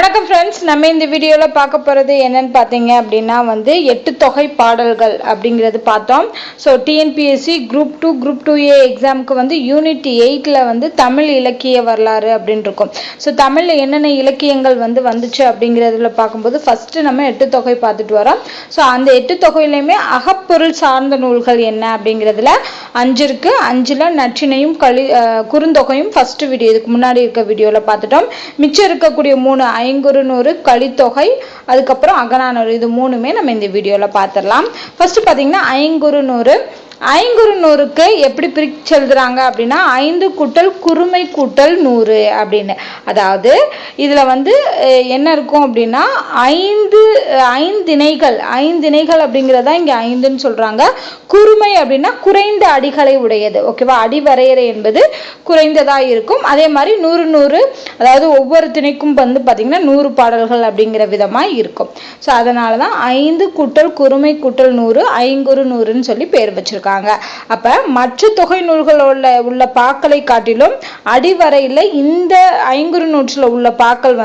வணக்கம் ஃப்ரெண்ட்ஸ், நம்ம இந்த வீடியோவில் பார்க்க போகிறது என்னன்னு பார்த்தீங்க அப்படின்னா எட்டு தொகை பாடல்கள் அப்படிங்கிறது பார்த்தோம். So TNPSC group 2 group 2A எக்ஸாமுக்கு யூனிட் 8ல் தமிழ் இலக்கிய வரலாறு அப்படின்னு இருக்கும். ஸோ தமிழில் என்னென்ன இலக்கியங்கள் வந்துச்சு அப்படிங்கிறதுல பார்க்கும்போது ஃபஸ்ட்டு நம்ம எட்டு தொகை பார்த்துட்டு வரோம். ஸோ அந்த எட்டு தொகையிலையுமே அகப்பொருள் சார்ந்த நூல்கள் என்ன அப்படிங்கிறதுல 5 இருக்கு. 5ல் நற்றினையும் குறுந்தொகையும் ஃபஸ்ட்டு வீடியோ, இதுக்கு முன்னாடி இருக்க வீடியோவில் பார்த்துட்டோம். மிச்சம் இருக்கக்கூடிய 3 ஐங்குறுநூறு, கலித்தொகை, அதுக்கப்புறம் அகநானூறு, இது மூணுமே நம்ம இந்த வீடியோவில் பார்த்துடலாம். ஃபர்ஸ்ட் பார்த்தீங்கன்னா ஐங்குறுநூறுக்கு எப்படி பிரிச்சு எழுதுறாங்க அப்படின்னா 5 கூட்டல் குறுமை கூட்டல் 100 அப்படின்னு. அதாவது இதுல என்ன இருக்கும் அப்படின்னா ஐந்திணைகள் அப்படிங்கிறதா இங்க 5ன்னு சொல்றாங்க. குறுமை அப்படின்னா குறைந்த அடிகளை உடையது. ஓகேவா, அடிவரையறை என்பது குறைந்ததா இருக்கும். அதே மாதிரி 100 அதாவது ஒவ்வொரு திணைக்கும் பாத்தீங்கன்னா 100 பாடல்கள் அப்படிங்கிற விதமா இருக்கும். ஸோ அதனாலதான் 5 கூட்டல் குறுமை கூட்டல் 100 ஐங்குறுநூறுன்னு சொல்லி பேர் வச்சிருக்காங்க. அப்ப மற்ற தொகை நூல்களோட உள்ள பாக்களை காட்டிலும் அடிவரையில இந்த ஐங்குறுநூற்றுல உள்ள பாக்கள்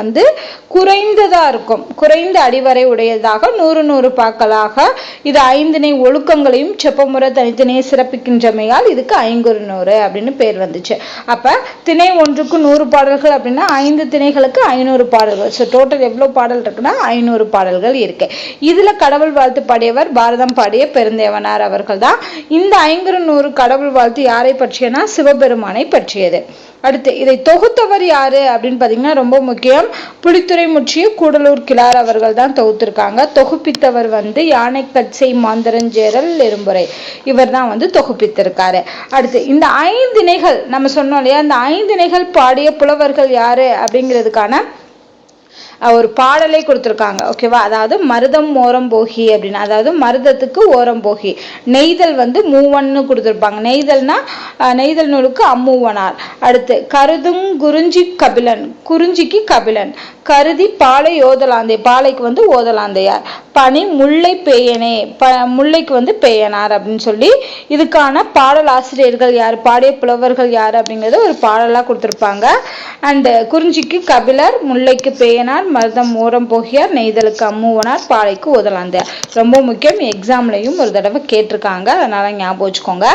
குறைந்ததா இருக்கும். குறைந்த அடிவரை உடையதாக 100 பாக்களாக இது 5 ஒழுக்கங்களையும் செப்பமுறை தனித்தனியை சிறப்பிக்கின்றமையால் இதுக்கு ஐங்குறுநூறு அப்படின்னு பேர் வந்துச்சு. அப்ப திணை ஒன்றுக்கு 100 பாடல்கள் அப்படின்னா 5 திணைகளுக்கு 500 பாடல்கள். ஸோ டோட்டல் எவ்வளவு பாடல் இருக்குன்னா 500 பாடல்கள் இருக்கு. இதுல கடவுள் வாழ்த்து பாடியவர் பாரதம் பாடிய பெருந்தேவனார் அவர்கள் தான். இந்த ஐங்குறுநூறு கடவுள் வாழ்த்து யாரை பற்றியனா சிவபெருமானை பற்றியது. அடுத்து இதை தொகுத்தவர் யாரு அப்படின்னு பாத்தீங்கன்னா ரொம்ப முக்கியம். புலித்துறை முற்றிய கூடலூர் கிழார் அவர்கள் தான் தொகுத்திருக்காங்க. தொகுப்பித்தவர் யானை கட்சை மாந்தரஞ்சேரல் எறும்புரை, இவர் தான் தொகுப்பித்திருக்காரு. அடுத்து இந்த 5 இணைகள் நம்ம சொன்னோம் இல்லையா, இந்த 5 இணைகள் பாடிய புலவர்கள் யாரு அப்படிங்கிறதுக்கான ஒரு பாடலை கொடுத்திருக்காங்க. ஓகேவா, அதாவது மருதம் ஓரம் போகி அப்படின்னு, அதாவது மருதத்துக்கு ஓரம் போகி. நெய்தல் மூவன்னு கொடுத்திருப்பாங்க. நெய்தல்னா நெய்தல் நூலுக்கு அம்மூவனார். அடுத்து கருதும் குறிஞ்சி கபிலன், குறிஞ்சிக்கு கபிலன். கருதி பாலை ஓதலாந்தை, பாலைக்கு ஓதலாந்தையார். பனி முல்லை பேயனே, முல்லைக்கு பேயனார் அப்படின்னு சொல்லி இதுக்கான பாடல் ஆசிரியர்கள் யார், பாடிய புலவர்கள் யார் அப்படிங்கறத ஒரு பாடலா கொடுத்திருப்பாங்க. அண்ட் குறிஞ்சிக்கு கபிலர், முல்லைக்கு பேயனார், மருதம் ஓரம் போகியார், நெய்தலுக்கு அம்மூவனார், பாலைக்கு ஓதலாந்தையார். ரொம்ப முக்கியம், எக்ஸாம்லையும் ஒரு தடவை கேட்டிருக்காங்க, அதனால ஞாபகம் வச்சுக்கோங்க.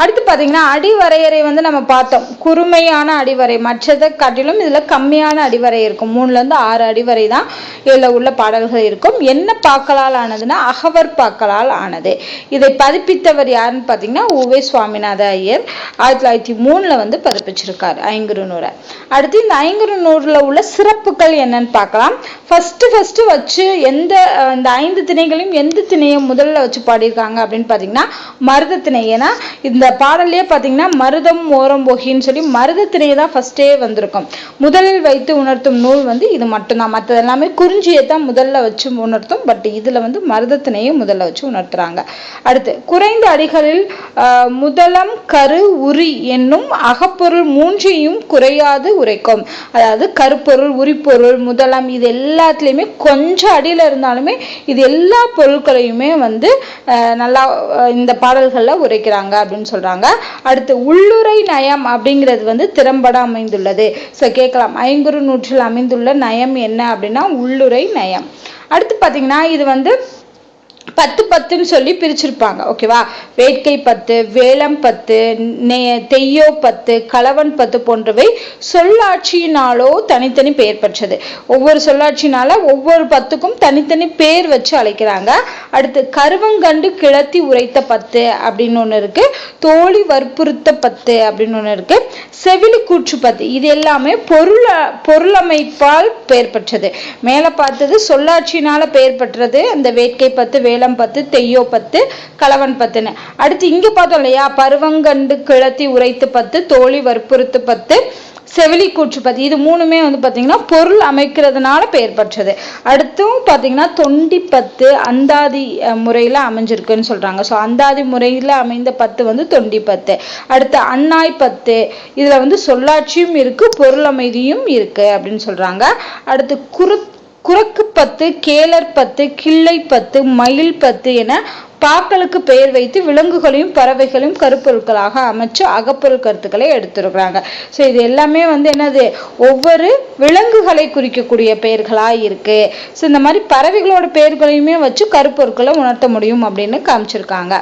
அடுத்து பாத்தீங்கன்னா அடிவரையறை நம்ம பார்த்தோம். குறுமையான அடிவரை, மற்றதை காட்டிலும் இதுல கம்மியான அடிவரை இருக்கும். 3ல இருந்து 6 அடிவரை தான் இதுல உள்ள பாடல்கள் இருக்கும். என்ன பாக்களால் ஆனதுன்னா அகவர் பாக்களால் ஆனது. இதை பதிப்பித்தவர் யாருன்னு பாத்தீங்கன்னா உவே சுவாமிநாத ஐயர் 1903ல பதிப்பிச்சிருக்காரு ஐங்குறுநூறை. அடுத்து இந்த ஐங்குறுநூறுல உள்ள சிறப்புகள் என்னன்னு பார்க்கலாம். ஃபர்ஸ்ட் வச்சு இந்த 5 திணைகளையும் எந்த திணையை முதல்ல வச்சு பாடியிருக்காங்க அப்படின்னு பாத்தீங்கன்னா மருத திணை. ஏன்னா இந்த பாடலே பாத்தீங்கன்னா மருதம் ஓரம் போகின்னு சொல்லி மருத திணையை தான் ஃபர்ஸ்டே வந்திருக்கும். முதலில் வைத்து உணர்த்தும் நூல் இது மட்டும்தான். மற்றது எல்லாமே குறிஞ்சியை தான் முதல்ல வச்சு உணர்த்தும். பட் இதுல மருத திணையை முதல்ல வச்சு உணர்த்துறாங்க. அடுத்து குறைந்த அடிகளில் முதலம் கரு உரி என்னும் அகப்பொருள் 3ஐயும் குறையாது உரைக்கும். அதாவது கருப்பொருள், உரிப்பொருள், முதலம், இது எல்லாத்துலயுமே கொஞ்சம் அடியில இருந்தாலுமே இது எல்லா பொருட்களையுமே நல்லா இந்த பாடல்கள்ல உரைக்கிறாங்க அப்படின்னு சொல்றாங்க. அடுத்து உள்ளுரை நயம் அப்படிங்கிறது திறம்பட அமைந்துள்ளது. சோ கேட்கலாம், ஐங்குறுநூற்றில் அமைந்துள்ள நயம் என்ன அப்படின்னா உள்ளுரை நயம். அடுத்து பாத்தீங்கன்னா இது 10 சொல்லி பிரிச்சிருப்பாங்க. ஓகேவா, வேட்கை 10, வேலம் 10, தெய்யோ 10, களவன் 10 போன்றவை சொல்லாட்சியினாலோ தனித்தனி பெயர் பெற்றது. ஒவ்வொரு சொல்லாட்சியினால ஒவ்வொரு 10க்கும் தனித்தனி பேர் வச்சு அழைக்கிறாங்க. அடுத்து கருவங்கண்டு கிளத்தி உரைத்த 10 அப்படின்னு ஒண்ணு இருக்கு. தோழி வற்புறுத்த 10 அப்படின்னு ஒண்ணு இருக்கு. செவிலி கூற்று 10, இது எல்லாமே பொருளமைப்பால் பெயர் பெற்றது. மேல பார்த்தது சொல்லாட்சியினால பெயர் பெற்றது, அந்த வேட்கை 10, வேலம் 10, தெய்யோ 10, களவன் 10. அடுத்து இங்க பார்த்தோம் இல்லையா, பருவங்கண்டு கிளத்தி உரைத்து 10, தோழி வற்புறுத்து 10, செவிலி கூற்று 10, இது மூணுமே பாத்தீங்கன்னா பொருள் அமைக்கிறதுனால பெயர் பெற்றது. அடுத்தும் பாத்தீங்கன்னா தொண்டி 10 அந்தாதி முறையில அமைஞ்சிருக்குன்னு சொல்றாங்க. ஸோ அந்தாதி முறையில அமைந்த 10 தொண்டி 10. அடுத்து அன்னாய் 10, இதுல சொல்லாட்சியும் இருக்கு பொருள் அமைதியும் இருக்கு அப்படின்னு சொல்றாங்க. அடுத்து குரக்கு 10, கேளர் 10, கிள்ளை 10, மயில் 10 என பாக்களுக்கு பெயர் வைத்து விலங்குகளையும் பறவைகளையும் கருப்பொருட்களாக அமைச்சு அகப்பொருள் கருத்துக்களை எடுத்துருக்குறாங்க. ஸோ இது எல்லாமே வந்து என்னது, ஒவ்வொரு விலங்குகளை குறிக்கக்கூடிய பெயர்களா இருக்கு. ஸோ இந்த மாதிரி பறவைகளோட பெயர்களையுமே வச்சு கருப்பொருட்களை உணர்த்த முடியும் அப்படின்னு காமிச்சிருக்காங்க.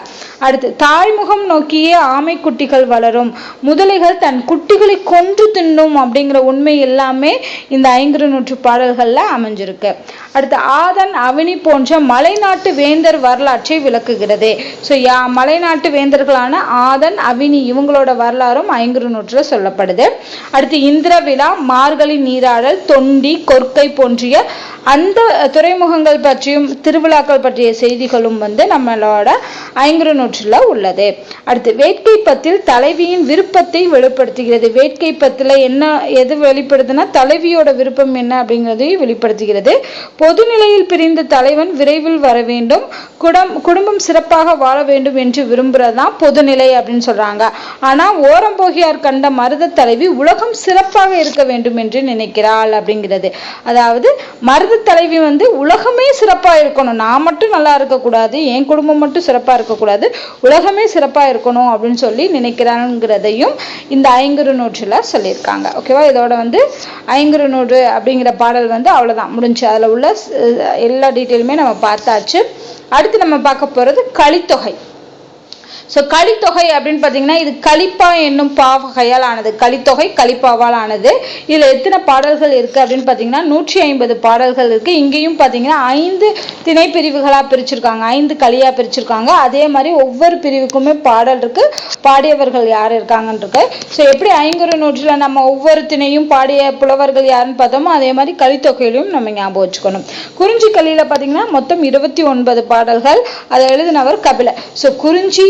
அடுத்து, தாய்முகம் நோக்கியே ஆமை குட்டிகள் வளரும், முதலைகள் தன் குட்டிகளை கொன்று தின்னும் அப்படிங்கிற உண்மை எல்லாமே இந்த 500 பாடல்கள்ல அமைஞ்சிருக்கு. அடுத்து, ஆதன் அவனி போன்ற மலைநாட்டு வேந்தர் வரலாற்றை விளக்குகிறது. ஸோ மலைநாட்டு வேந்தர்களான ஆதன் அவினி இவங்களோட வரலாறும் 500 சொல்லப்படுது. அடுத்து, இந்திர விழா, மார்கழி நீராடல், தொண்டி, கொற்கை போன்றிய அந்த துறைமுகங்கள் பற்றியும் திருவிழாக்கள் பற்றிய செய்திகளும் வந்து நம்மளோட 500 உள்ளது. அடுத்து, வேட்கை பத்தில் தலைவியின் விருப்பத்தை வெளிப்படுத்துகிறது. வேட்கை பத்துல எது வெளிப்படுதுன்னா தலைவியோட விருப்பம் என்ன அப்படிங்கிறதையும் வெளிப்படுத்துகிறது. பொதுநிலையில் பிரிந்த தலைவன் விரைவில் வர வேண்டும், குடும்பம் சிறப்பாக வாழ வேண்டும் என்று விரும்புறதுதான் பொதுநிலை அப்படின்னு சொல்றாங்க. ஆனா ஓரம்போகியார் கண்ட மருத தலைவி உலகம் சிறப்பாக இருக்க வேண்டும் என்று நினைக்கிறாள் அப்படிங்கிறது. அதாவது மருத தலைவி வந்து உலகமே சிறப்பா இருக்கணும், நான் மட்டும் நல்லா இருக்கக்கூடாது, என் குடும்பம் மட்டும் சிறப்பா இருக்கக்கூடாது, உலகமே சிறப்பா இருக்கணும் அப்படின்னு சொல்லி நினைக்கிறாங்கிறதையும் இந்த 500 சொல்லியிருக்காங்க. ஓகேவா, இதோட வந்து 500 அப்படிங்கிற பாடல் வந்து அவ்வளவுதான் முடிஞ்சு. அதுல உள்ள எல்லா டீட்டெயிலுமே நம்ம பார்த்தாச்சு. அடுத்து நம்ம பார்க்க போறது கலித்தொகை. ஸோ கலித்தொகை அப்படின்னு பார்த்தீங்கன்னா இது கலிப்பா என்னும் பாவகையால் ஆனது. கலித்தொகை கலிப்பாவால் ஆனது. இதில் எத்தனை பாடல்கள் இருக்குது அப்படின்னு பார்த்தீங்கன்னா 150 பாடல்கள் இருக்குது. இங்கேயும் பார்த்தீங்கன்னா 5 திணை பிரிவுகளாக பிரிச்சிருக்காங்க, 5 களியாக பிரிச்சிருக்காங்க. அதே மாதிரி ஒவ்வொரு பிரிவுக்குமே பாடல் இருக்குது, பாடியவர்கள் யார் இருக்காங்கன்னு இருக்கு. ஸோ எப்படி 500 நம்ம ஒவ்வொரு திணையும் பாடிய புலவர்கள் யாருன்னு பார்த்தோமோ அதே மாதிரி கலித்தொகையிலையும் நம்ம ஞாபகம் வச்சுக்கணும். குறிஞ்சி களியில் பார்த்தீங்கன்னா மொத்தம் 29 பாடல்கள், அதை எழுதினவர் கபிலர். ஸோ குறிஞ்சி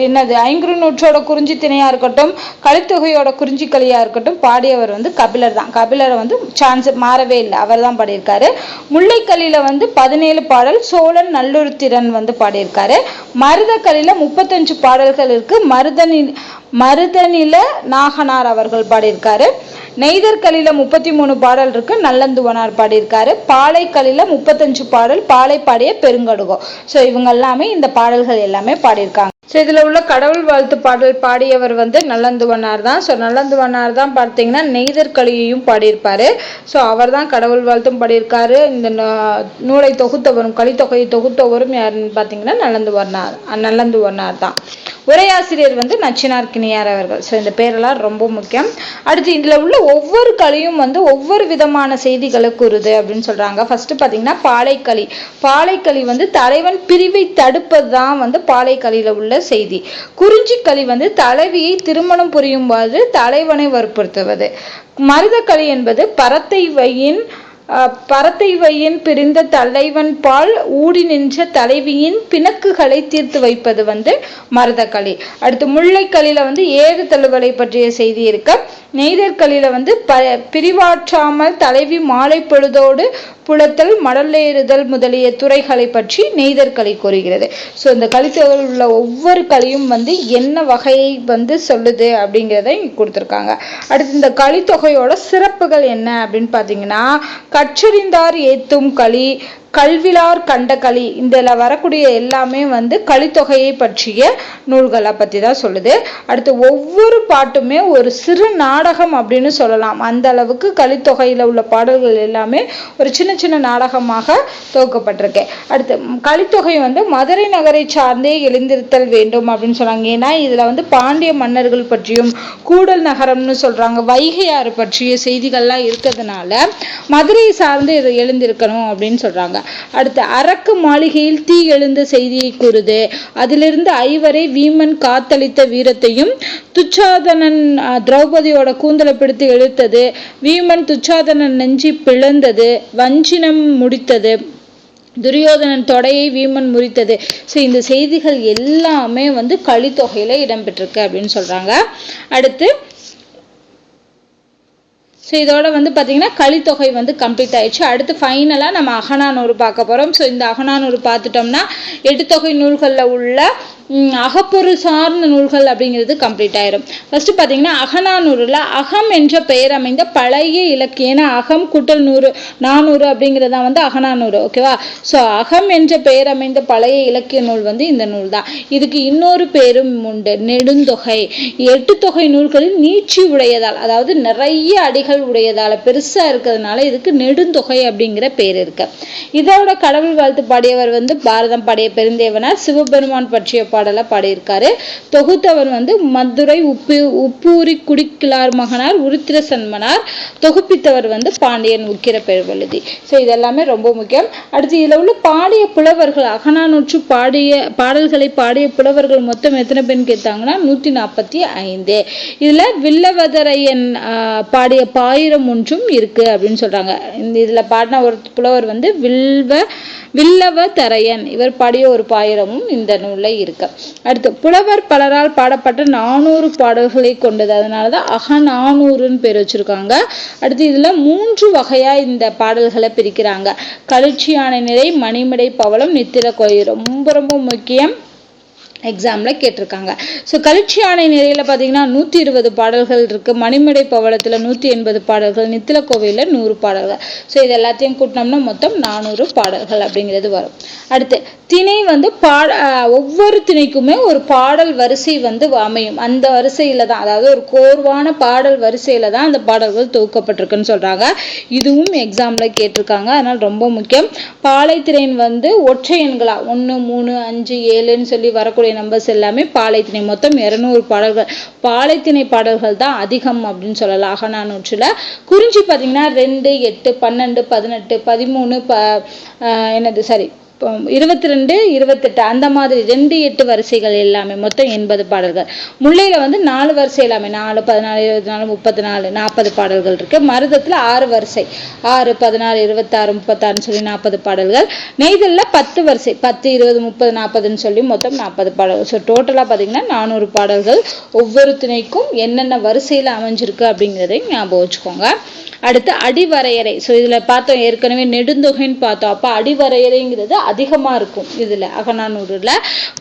என்னது 500 குறிஞ்சி திணையா இருக்கட்டும், கலித்தொகையோட குறிஞ்சி களியா இருக்கட்டும், பாடியவர் வந்து கபிலர் தான். கபிலரை வந்து சான்ஸ் மாறவே இல்லை, அவர் தான் பாடியிருக்காரு. முல்லைக்கலியில வந்து 17 பாடல் சோழன் நல்லுருத்திரன் வந்து பாடியிருக்காரு. மருதக்கலியில 35 பாடல்கள் இருக்கு, மருதநில நாகனார் அவர்கள் பாடியிருக்காரு. நெய்தற்கலியில 33 பாடல் இருக்கு, நல்லந்துவனார் பாடியிருக்காரு. பாலைக்கலியில 35 பாடல், பாலை பாடிய பெருங்கடுகோ. ஸோ இவங்க எல்லாமே இந்த பாடல்கள் எல்லாமே பாடியிருக்காங்க. ஸோ இதில் உள்ள கடவுள் வாழ்த்து பாடல் பாடியவர் வந்து நல்லந்துவனார் தான். ஸோ நல்லந்துவனார் தான் பார்த்தீங்கன்னா நெய்தற்கலியையும் பாடியிருப்பாரு. ஸோ அவர் தான் கடவுள் வாழ்த்தும் பாடியிருக்காரு. இந்த நூலை தொகுத்தவரும் கலித்தொகையை தொகுத்தவரும் யாருன்னு பார்த்தீங்கன்னா நல்லந்துவனார் தான். உரையாசிரியர் வந்து நச்சினார்க்கினியார் அவர்கள். ஸோ இந்த பேரெல்லாம் ரொம்ப முக்கியம். அடுத்து இதில் உள்ள ஒவ்வொரு களியும் வந்து ஒவ்வொரு விதமான செய்திகளை கூறுது அப்படின்னு சொல்றாங்க. ஃபர்ஸ்ட் பார்த்தீங்கன்னா பாலைக்களி. பாலைக்களி வந்து தலைவன் பிரிவை தடுப்பது தான் வந்து பாலைக்களியில உள்ள செய்தி. குறிஞ்சிக்களி வந்து தலைவியை திருமணம் புரியும்போது தலைவனை வற்புறுத்துவது. மருதக்களி என்பது பரத்தை வையின் பிரிந்த தலைவன் பால் ஊடி நின்ற தலைவியின் பிணக்குகளை தீர்த்து வைப்பது வந்து மருதக்களி. அடுத்து முல்லைக்களியில வந்து ஏறு தழுவலை பற்றிய செய்தி இருக்கு. நெய்தற்கலியில வந்து பிரிவாற்றாமல் தலைவி மாலை பொழுதோடு புலத்தல் மடலேறுதல் முதலிய துறைகளை பற்றி நெய்தற்களி கூறுகிறது. ஸோ இந்த கலித்தொகையில் உள்ள ஒவ்வொரு களியும் வந்து என்ன வகையை வந்து சொல்லுது அப்படிங்கிறத இங்க கொடுத்துருக்காங்க. அடுத்து இந்த கலித்தொகையோட சிறப்புகள் என்ன அப்படின்னு பார்த்தீங்கன்னா கற்றறிந்தார் ஏத்தும் களி, கல்விலார் கண்ட களி, இதில் வரக்கூடிய எல்லாமே வந்து கலித்தொகையை பற்றிய நூல்களை பற்றி தான் சொல்லுது. அடுத்து ஒவ்வொரு பாட்டுமே ஒரு சிறு நாடகம் அப்படின்னு சொல்லலாம், அந்த அளவுக்கு கலித்தொகையில் உள்ள பாடல்கள் எல்லாமே ஒரு சின்ன சின்ன நாடகமாக தொகுக்கப்பட்டிருக்கு. அடுத்து கலித்தொகை வந்து மதுரை நகரை சார்ந்தே எழுந்திருத்தல் வேண்டும் அப்படின்னு சொல்றாங்க. ஏன்னா இதில் வந்து பாண்டிய மன்னர்கள் பற்றியும் கூடல் நகரம்னு சொல்றாங்க, வைகையாறு பற்றிய செய்திகள்லாம் இருக்கிறதுனால மதுரை சார்ந்து இதை எழுந்திருக்கணும் அப்படின்னு சொல்றாங்க. அடுத்து அரக்கு மாளிகையில் தீ எழுந்த செய்தியை கூறுது. அதிலிருந்து ஐவரை வீமன் காத்தளித்த வீரத்தையும், துச்சாதனன் திரௌபதியோட கூந்தலை பிடித்து இழுத்தது, வீமன் துச்சாதனன் நெஞ்சி பிளந்தது, வஞ்சினம் முடித்தது, துரியோதனன் தொடையை வீமன் முறித்தது. ஸோ இந்த செய்திகள் எல்லாமே வந்து கலித்தொகையில இடம்பெற்றிருக்கு அப்படின்னு சொல்றாங்க. அடுத்து ஸோ இதோட வந்து பார்த்தீங்கன்னா கலித்தொகை வந்து கம்ப்ளீட் ஆயிடுச்சு. அடுத்து ஃபைனலாக நம்ம அகநானூறு பார்க்க போகிறோம். ஸோ இந்த அகநானூறு பார்த்துட்டோம்னா 8 தொகை நூல்களில் உள்ள அகப்பொருள் சார்ந்த நூல்கள் அப்படிங்கிறது கம்ப்ளீட் ஆயிரும். ஃபர்ஸ்ட் பார்த்தீங்கன்னா அகநானூறுல அகம் என்ற பெயர் அமைந்த பழைய இலக்கியம், அகம் கூட்டல் 400 அப்படிங்கிறதா வந்து அகநானூறு. ஓகேவா? ஸோ அகம் என்ற பெயர் அமைந்த பழைய இலக்கிய நூல் வந்து இந்த நூல் தான். இதுக்கு இன்னொரு பேரும் உண்டு, நெடுந்தொகை. 8 தொகை நூல்களில் நீட்சி உடையதால், அதாவது நிறைய அடிகள் உடையதால பெருசா இருக்கிறதுனால இதுக்கு நெடுந்தொகை அப்படிங்கிற பேர் இருக்கு. இதோட கடவுள் வாழ்த்து பாடியவர் வந்து பாரதம் பாடிய பெருந்தேவனார் சிவபெருமான் பற்றிய பாடலை பாடியிருக்காரு. தொகுத்தவர் வந்து மதுரை உப்பூரி குடிக்கிழார் மகனார் உருத்திர சன்மனார். தொகுப்பித்தவர் வந்து பாண்டியன் உக்கிர பெருவழுதி. ஸோ இதெல்லாமே ரொம்ப முக்கியம். அடுத்து இதுல உள்ள பாடிய புலவர்கள், அகநானூற்று பாடல்களை பாடிய புலவர்கள் மொத்தம் எத்தனை பேர் கேட்டாங்கன்னா 145. இதுல வில்லவதரையன் பாடிய பாயிரம் ஒன்றும் இருக்கு அப்படின்னு சொல்றாங்க. இதுல பாடின ஒரு புலவர் வந்து வில்லவதரையன், இவர் பாடிய ஒரு பாயிரமும் இந்த நூல்ல இருக்கு. அடுத்து புலவர் பலரால் பாடப்பட்ட 400 பாடல்களை கொண்டது, அதனாலதான் அகநானூறுன்னு பேர் வச்சிருக்காங்க. அடுத்து இதுல 3 வகையா இந்த பாடல்களை பிரிக்கிறாங்க. களிச்சியானை நிறை, மணிமிடை பவளம், நித்தில கோயில். ரொம்ப ரொம்ப முக்கியம், எக்ஸாம்ல கேட்டிருக்காங்க. ஸோ களிச்சியானை நிறையில பார்த்தீங்கன்னா 120 பாடல்கள் இருக்கு. மணிமடை பவளத்துல 180 பாடல்கள், நித்தில கோவையில 100 பாடல்கள். ஸோ இது எல்லாத்தையும் கூட்டினோம்னா மொத்தம் 400 பாடல்கள் அப்படிங்கிறது வரும். அடுத்து திணை வந்து ஒவ்வொரு திணைக்குமே ஒரு பாடல் வரிசை வந்து அமையும். அந்த வரிசையில தான், அதாவது ஒரு கோர்வான பாடல் வரிசையில தான் அந்த பாடல்கள் தொகுக்கப்பட்டிருக்குன்னு சொல்றாங்க. இதுவும் எக்ஸாம்ல கேட்டிருக்காங்க, அதனால ரொம்ப முக்கியம். பாலைத்திணையின் வந்து ஒற்றை எண்களா 1, 3, 5, 7ன்னு சொல்லி வரக்கூடிய நம்பர்ஸ் எல்லாமே பாலைத்திணை. மொத்தம் 200 பாடல்கள். பாலைத்திணை பாடல்கள் தான் அதிகம் அப்படின்னு சொல்லலாம் அகநானூற்றுல. குறிஞ்சி பார்த்தீங்கன்னா 2, 8, 12, 18, 13 22, 28 அந்த மாதிரி 2, 8 வரிசைகள் எல்லாமே மொத்தம் 80 பாடல்கள். முல்லையில வந்து 4 வரிசை எல்லாமே 4, 14, 24, 34, 40 பாடல்கள் இருக்கு. மருதத்துல 6 வரிசை 6, 14, 26, 36 சொல்லி 40 பாடல்கள். நெய்தல்ல 10 வரிசை 10, 20, 30, 40ன்னு சொல்லி மொத்தம் 40 பாடல்கள். ஸோ டோட்டலா பார்த்தீங்கன்னா 400 பாடல்கள். ஒவ்வொரு திணைக்கும் என்னென்ன வரிசையில அமைஞ்சிருக்கு அப்படிங்கிறதையும் ஞாபகம் வச்சுக்கோங்க. அடுத்து அடிவரையறை. ஸோ இதுல பார்த்தோம் ஏற்கனவே நெடுந்தொகைன்னு பார்த்தோம். அப்ப அடிவரையறைங்கிறது அதிகமா இருக்கும் இதுல அகநானூறுல.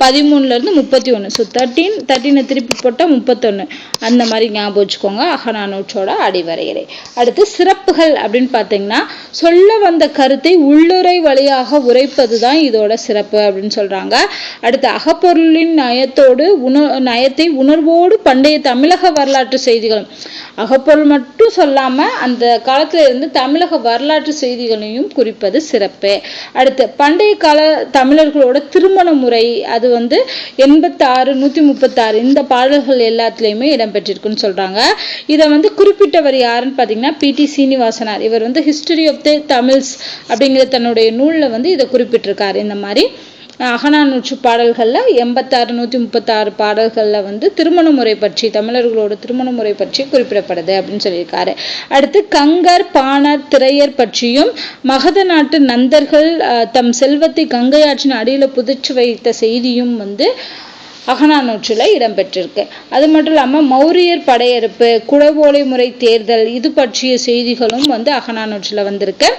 13ல இருந்து 31. ஸோ 13 திருப்பி போட்டா 31 அந்த மாதிரி ஞாபகம் வச்சுக்கோங்க அகநானூற்றோட அடிவரையறை. அடுத்து சிறப்புகள் அப்படின்னு பார்த்தீங்கன்னா சொல்ல வந்த கருத்தை உள்ளுரை வழியாக உரைப்பதுதான் இதோட சிறப்பு அப்படின்னு சொல்றாங்க. அடுத்து அகப்பொருளின் நயத்தை உணர்வோடு பண்டைய தமிழக வரலாற்று செய்திகளும், அகப்பொருள் மட்டும் சொல்லாம அந்த காலத்துல இருந்து தமிழக வரலாற்று செய்திகளையும் குறிப்பது சிறப்பு. அடுத்து பண்டைய கால தமிழர்களோட திருமண முறை, அது வந்து 86, 136 இந்த பாடல்கள் எல்லாத்துலயுமே இடம்பெற்றிருக்குன்னு சொல்றாங்க. இதை வந்து குறிப்பிட்டவர் யாருன்னு பாத்தீங்கன்னா PT சீனிவாசனார். இவர் வந்து ஹிஸ்டரி ஆஃப் தி தமிழ்ஸ் அப்படிங்கிற தன்னுடைய நூல்ல வந்து இதை குறிப்பிட்டிருக்காரு. இந்த மாதிரி அகநானூற்று பாடல்கள்ல 86, 136 பாடல்கள்ல வந்து திருமண முறை பற்றி, தமிழர்களோட திருமண முறை பற்றி குறிப்பிடப்படுது அப்படின்னு சொல்லியிருக்காரு. அடுத்து கங்கர், பாணர், திரையர் பற்றியும் மகத நாட்டு நந்தர்கள் தம் செல்வத்தை கங்கை ஆற்றின் அடியில புதைச்சு வைத்த செய்தியும் வந்து அகநானூற்றுல இடம்பெற்றிருக்கு. அது மட்டும் இல்லாம மௌரியர் படையெடுப்பு, குடவோலை முறை தேர்தல் இது பற்றிய செய்திகளும் வந்து அகநானூற்றுல வந்திருக்கு.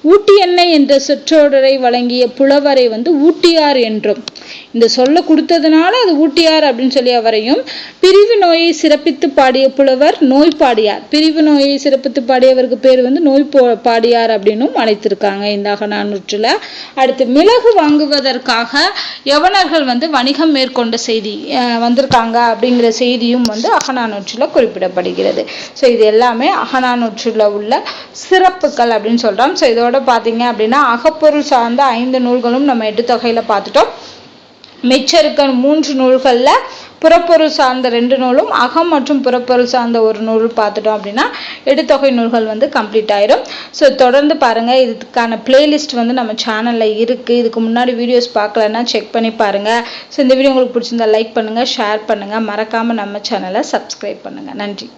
ஊட்டி எண்ணெய் என்ற சொற்றொடரை வழங்கிய புலவரை வந்து ஊட்டியார் என்றும், இந்த சொல்ல கொடுத்ததுனால அது ஊட்டியார் அப்படின்னு சொல்லி அவரையும். பிரிவு நோயை சிறப்பித்து பாடிய புலவர் நோய்பாடியார். பிரிவு நோயை சிறப்பித்து பாடியவருக்கு பேர் வந்து நோய்பாடியார் அப்படின்னும் அழைத்திருக்காங்க இந்த அகநானூற்றுல. அடுத்து மிளகு வாங்குவதற்காக யவனர்கள் வந்து வணிகம் மேற்கொண்ட செய்தி வந்திருக்காங்க அப்படிங்கிற செய்தியும் வந்து அகநானூற்றுல குறிப்பிடப்படுகிறது. ஸோ இது எல்லாமே அகநானூற்றுல உள்ள சிறப்புகள் அப்படின்னு சொல்றோம். ஸோ இதோட பார்த்தீங்க அப்படின்னா அகப்பொருள் சார்ந்த 5 நூல்களும் நம்ம 8 தொகையில பார்த்துட்டோம். மிச்சம் இருக்க 3 நூல்கள்ல புறப்பொருள் சார்ந்த 2 நூலும் அகம் மற்றும் புறப்பொருள் சார்ந்த 1 நூல் பார்த்துட்டோம் அப்படின்னா 8 தொகை நூல்கள் வந்து கம்ப்ளீட் ஆயிடும். ஸோ தொடர்ந்து பாருங்க. இதுக்கான பிளேலிஸ்ட் வந்து நம்ம சேனல்ல இருக்கு. இதுக்கு முன்னாடி வீடியோஸ் பார்க்கலன்னா செக் பண்ணி பாருங்க. ஸோ இந்த வீடியோ உங்களுக்கு பிடிச்சிருந்தா லைக் பண்ணுங்க, ஷேர் பண்ணுங்க, மறக்காம நம்ம சேனலை சப்ஸ்கிரைப் பண்ணுங்க. நன்றி.